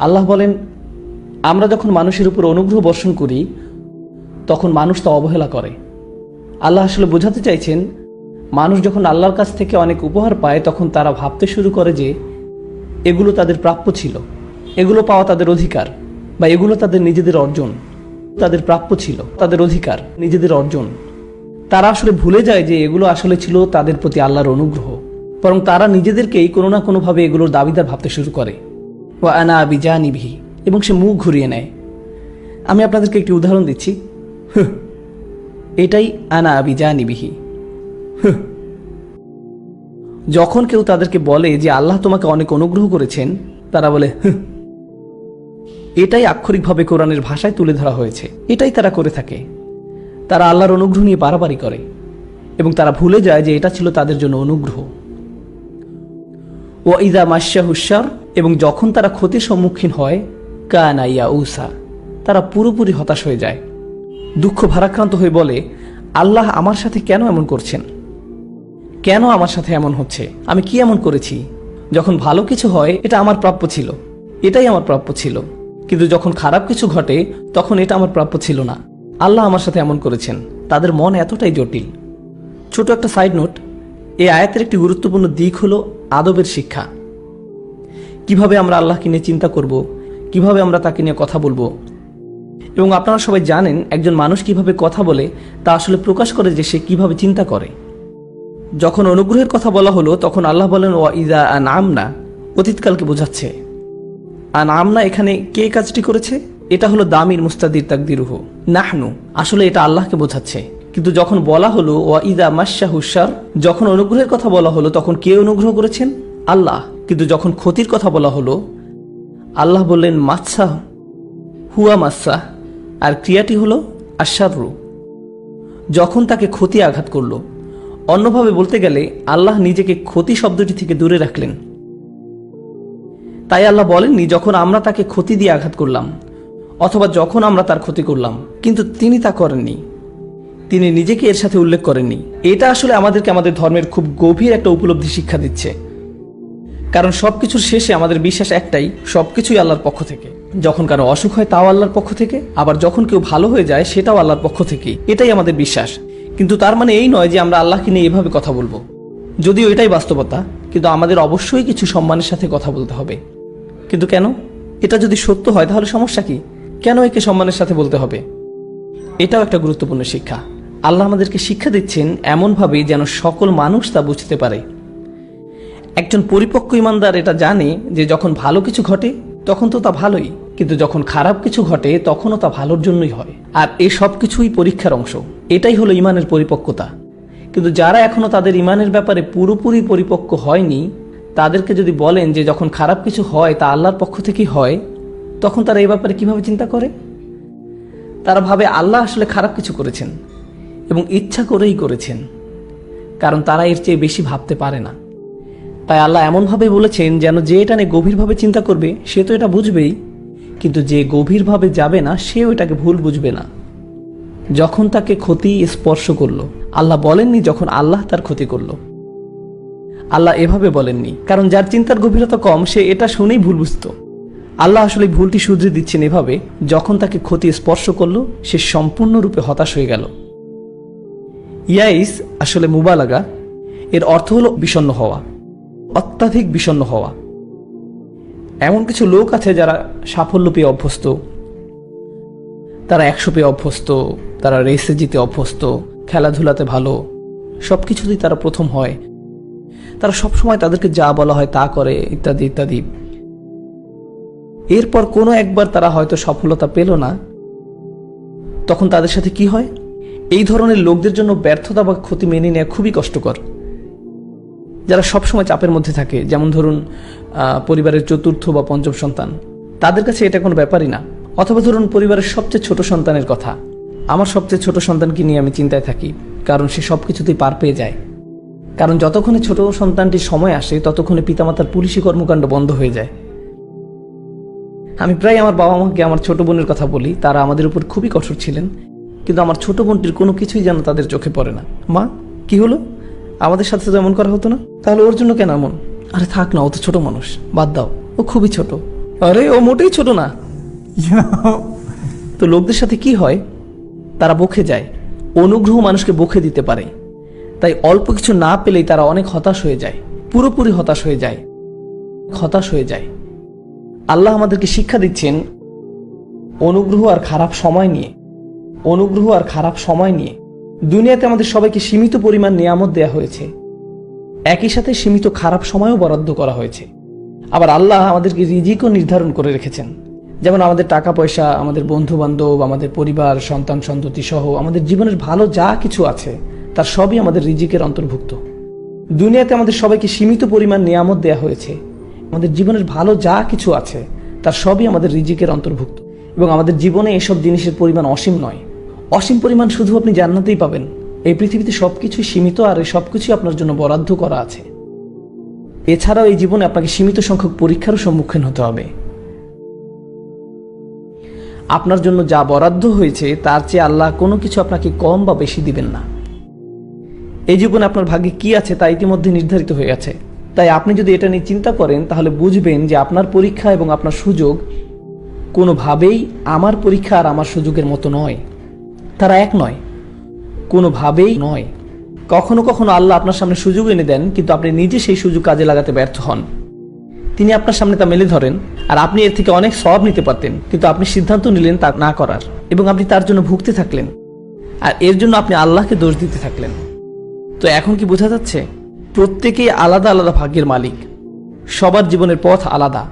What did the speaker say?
আল্লাহ বলেন, আমরা যখন মানুষের উপর অনুগ্রহ বর্ষণ করি তখন মানুষ তা অবহেলা করে। আল্লাহ আসলে বোঝাতে চাইছেন, মানুষ যখন আল্লাহর কাছ থেকে অনেক উপহার পায় তখন তারা ভাবতে শুরু করে যে এগুলো তাদের প্রাপ্য ছিল, এগুলো পাওয়া তাদের অধিকার, বা এগুলো তাদের নিজেদের অর্জন। তাদের প্রাপ্য ছিল, তাদের অধিকার, নিজেদের অর্জন। তারা আসলে ভুলে যায় যে এগুলো আসলে ছিল তাদের প্রতি আল্লাহর অনুগ্রহ। বরং তারা নিজেদেরকেই কোনো না কোনোভাবে এগুলোর দাবিদার ভাবতে শুরু করে। ওয়া আনা বিজানিবিহি, এবং সে মুখ ঘুরিয়ে নেয়। আমি আপনাদেরকে একটি উদাহরণ দিচ্ছি। এটাই আনা বিজানিবিহি। যখন কেউ তাদেরকে বলে যে আল্লাহ তোমাকে অনেক অনুগ্রহ করেছেন, তারা বলে এটাই আক্ষরিকভাবে কোরআনের ভাষায় তুলে ধরা হয়েছে। এটাই তারা করে থাকে। তারা আল্লাহর অনুগ্রহ নিয়ে বাড়াবাড়ি করে এবং তারা ভুলে যায় যে এটা ছিল তাদের জন্য অনুগ্রহ। ও ইদা মাশাহুশার, এবং যখন তারা ক্ষতির সম্মুখীন হয়, কানা ইয়াউসা, তারা পুরোপুরি হতাশ হয়ে যায়, দুঃখ ভারাক্রান্ত হয়ে বলে, আল্লাহ আমার সাথে কেন এমন করছেন? কেন আমার সাথে এমন হচ্ছে? আমি কি এমন করেছি? যখন ভালো কিছু হয় এটা আমার প্রাপ্য ছিল, এটাই আমার প্রাপ্য ছিল, কিন্তু যখন খারাপ কিছু ঘটে তখন এটা আমার প্রাপ্য ছিল না। আল্লাহ আমার সাথে এমন করেছেন। তাদের মন এতটাই জটিল। ছোট একটা সাইড নোট, এই আয়াতের একটি গুরুত্বপূর্ণ দিক হলো আদবের শিক্ষা। কিভাবে আমরা আল্লাহকে নিয়ে চিন্তা করব, কিভাবে আমরা তাকে নিয়ে কথা বলবো। এবং আপনারা সবাই জানেন, একজন মানুষ কিভাবে কথা বলে তা আসলে প্রকাশ করে যে সে কিভাবে চিন্তা করে। যখন অনুগ্রহের কথা বলা হলো তখন আল্লাহ বলেন ওয়া ইযা আনআমনা, অতীতকালকে বোঝাচ্ছে। আনআমনা এখানে কে কাজটি করেছে? এটা হলো দামির মুস্তাদির তাকদিরুহু, নাহনু, আসলে এটা আল্লাহকে বোঝাচ্ছে। কিন্তু যখন বলা হলো ওয়া ইযা মাশাহুশার, যখন অনুগ্রহের কথা বলা হলো তখন কে অনুগ্রহ করেছেন? আল্লাহ। কিন্তু যখন ক্ষতির কথা বলা হলো, আল্লাহ বললেন মাসা হুয়া মাসা, আর ক্রিয়াটি হলো আশাররু, যখন তাকে ক্ষতি আঘাত করলো। অন্যভাবে বলতে গেলে আল্লাহ নিজেকে ক্ষতি শব্দটি থেকে দূরে রাখলেন। তাই আল্লাহ বলেননি যখন আমরা তাকে ক্ষতি দিয়ে আঘাত করলাম অথবা যখন আমরা তার ক্ষতি করলাম, কিন্তু তিনি তা করেননি। তিনি নিজেকে এর সাথে উল্লেখ করেননি। এটা আসলে আমাদেরকে আমাদের ধর্মের খুব গভীর একটা উপলব্ধি শিক্ষা দিচ্ছে। কারণ সবকিছুর শেষে আমাদের বিশ্বাস একটাই, সবকিছুই আল্লাহর পক্ষ থেকে। যখন কারো অসুখ হয় তাও আল্লাহর পক্ষ থেকে, আবার যখন কেউ ভালো হয়ে যায় সেটাও আল্লাহর পক্ষ থেকে। এটাই আমাদের বিশ্বাস। কিন্তু তার মানে এই নয় যে আমরা আল্লাহকে নিয়ে এভাবে কথা বলবো। যদিও এটাই বাস্তবতা, কিন্তু আমাদের অবশ্যই কিছু সম্মানের সাথে কথা বলতে হবে। কিন্তু কেন? এটা যদি সত্য হয় তাহলে সমস্যা কি? কেন একে সম্মানের সাথে বলতে হবে? এটাও একটা গুরুত্বপূর্ণ শিক্ষা। আল্লাহ আমাদেরকে শিক্ষা দিচ্ছেন এমনভাবে যেন সকল মানুষ তা বুঝতে পারে। একজন পরিপক্ক ইমানদার এটা জানে যে যখন ভালো কিছু ঘটে তখন তো তা ভালোই, কিন্তু যখন খারাপ কিছু ঘটে তখনও তা ভালোর জন্যই হয়। আর এই সব কিছুই পরীক্ষার অংশ। এটাই হলো ইমানের পরিপক্কতা। কিন্তু যারা এখনো তাদের ইমানের ব্যাপারে পুরোপুরি পরিপক্ক হয়নি, তাদেরকে যদি বলেন যে যখন খারাপ কিছু হয় তা আল্লাহর পক্ষ থেকেই হয়, তখন তারা এই ব্যাপারে কিভাবে চিন্তা করে? তারা ভাবে আল্লাহ আসলে খারাপ কিছু করেছেন এবং ইচ্ছা করেই করেছেন, কারণ তারা এর চেয়ে বেশি ভাবতে পারে না। তাই আল্লাহ এমনভাবে বলেছেন যেন যে এটা নিয়ে গভীরভাবে চিন্তা করবে সে তো এটা বুঝবেই, কিন্তু যে গভীরভাবে যাবে না সেও এটাকে ভুল বুঝবে না। যখন তাকে ক্ষতি স্পর্শ করলো, আল্লাহ বলেননি যখন আল্লাহ তার ক্ষতি করলো। আল্লাহ এভাবে বলেননি, কারণ যার চিন্তার গভীরতা কম সে এটা শুনেই ভুল বুঝত। আল্লাহ আসলে ভুলটি শুধরে দিচ্ছেন এভাবে, যখন তাকে ক্ষতি স্পর্শ করলো সে সম্পূর্ণরূপে হতাশ হয়ে গেল। ইয়াইস আসলে মুবালাগা, এর অর্থ হলো বিষণ্ণ হওয়া, অত্যাধিক বিষণ্ণ হওয়া। এমন কিছু লোক আছে যারা সাফল্য পেয়ে অভ্যস্ত, তারা 100 পেয়ে অভ্যস্ত, তারা রেসে জিতে অভ্যস্ত, খেলাধুলাতে ভালো, সবকিছুতেই তারা প্রথম হয়, তারা সবসময় তাদেরকে যা বলা হয় তা করে, ইত্যাদি ইত্যাদি। এরপর কোনো একবার তারা হয়তো সফলতা পেল না, তখন তাদের সাথে কি হয়? এই ধরনের লোকদের জন্য ব্যর্থতা বা ক্ষতি মেনে নেওয়া খুবই কষ্টকর। যারা সবসময় চাপের মধ্যে থাকে, যেমন ধরুন পরিবারের 4র্থ বা 5ম সন্তান, তাদের কাছে এটা কোনো ব্যাপারই না। অথবা ধরুন পরিবারের সবচেয়ে ছোট সন্তানের কথা, আমার সবচেয়ে ছোট সন্তানকে নিয়ে আমি চিন্তায় থাকি, কারণ সে সব কিছুতেই পার পেয়ে যায়। কারণ যতক্ষণে ছোট সন্তানটির সময় আসে ততক্ষণে পিতামাতার পুলিশি কর্মকাণ্ড বন্ধ হয়ে যায়। আমি প্রায় আমার বাবা মাকে আমার ছোট বোনের কথা বলি, তারা আমাদের উপর খুবই কঠোর ছিলেন, কিন্তু আমার ছোট বোনটির কোনো কিছুই যেন তাদের চোখে পড়ে না। মা, কি হলো? আমাদের সাথে তো এমন করা হতো না, তাহলে ওর জন্য কেন এমন? আরে থাক না, ও তো ছোট মানুষ, বাদ দাও, ও খুবই ছোট, আরে ও মোটেই ছোট না। You know, তো লোকদের সাথে কি হয়, তারা বকে যায়। অনুগ্রহ মানুষকে বকে দিতে পারে, তাই অল্প কিছু না পেলেই তারা অনেক হতাশ হয়ে যায়, পুরোপুরি হতাশ হয়ে যায়। আল্লাহ আমাদেরকে শিক্ষা দিচ্ছেন অনুগ্রহ আর খারাপ সময় নিয়ে। দুনিয়াতে আমাদের সবাইকে সীমিত পরিমাণ নিয়ামত দেয়া হয়েছে, একই সাথে সীমিত খারাপ সময়ও বরাদ্দ করা হয়েছে। আবার আল্লাহ আমাদেরকে রিজিকও নির্ধারণ করে রেখেছেন, যেমন আমাদের টাকা পয়সা, আমাদের বন্ধু বান্ধব, আমাদের পরিবার, সন্তান সন্ততি সহ আমাদের জীবনের ভালো যা কিছু আছে তার সবই আমাদের রিজিকের অন্তর্ভুক্ত। দুনিয়াতে আমাদের সবাইকে সীমিত পরিমাণ নিয়ামত দেয়া হয়েছে, আমাদের জীবনের ভালো যা কিছু আছে তার সবই আমাদের রিজিকের অন্তর্ভুক্ত। এবং আমাদের জীবনে এসব জিনিসের পরিমাণ অসীম নয়, অসীম পরিমাণ শুধু আপনি জান্নাতেই পাবেন। এই পৃথিবীতে সবকিছু সীমিত, আর এই সবকিছু আপনার জন্য বরাদ্দ করা আছে। এছাড়াও এই জীবনে আপনাকে সীমিত সংখ্যক পরীক্ষারও সম্মুখীন হতে হবে। আপনার জন্য যা বরাদ্দ হয়েছে তার চেয়ে আল্লাহ কোনো কিছু আপনাকে কম বা বেশি দিবেন না। এই জীবনে আপনার ভাগ্যে কি আছে তা ইতিমধ্যে নির্ধারিত হয়ে আছে। তাই আপনি যদি এটা নিয়ে চিন্তা করেন তাহলে বুঝবেন যে আপনার পরীক্ষা এবং আপনার সুযোগ কোনোভাবেই আমার পরীক্ষা আর আমার সুযোগের মতো নয়, তারা এক নয়, কোনোভাবেই নয়। কখনো কখনো আল্লাহ আপনার সামনে সুযোগ এনে দেন, কিন্তু আপনি নিজে সেই সুযোগ কাজে লাগাতে ব্যর্থ হন। তিনি আপনার সামনে তা মেলে ধরেন, আর আপনি এর থেকে অনেক সওয়াব নিতে পারতেন, কিন্তু আপনি সিদ্ধান্ত নিলেন তা না করার, এবং আপনি তার জন্য ভুগতে থাকলেন, আর এর জন্য আপনি আল্লাহকে দোষ দিতে থাকলেন। তো এখন কি বোঝা যাচ্ছে, প্রত্যেকেই আলাদা আলাদা ভাগ্যের মালিক, সবার জীবনের পথ আলাদা।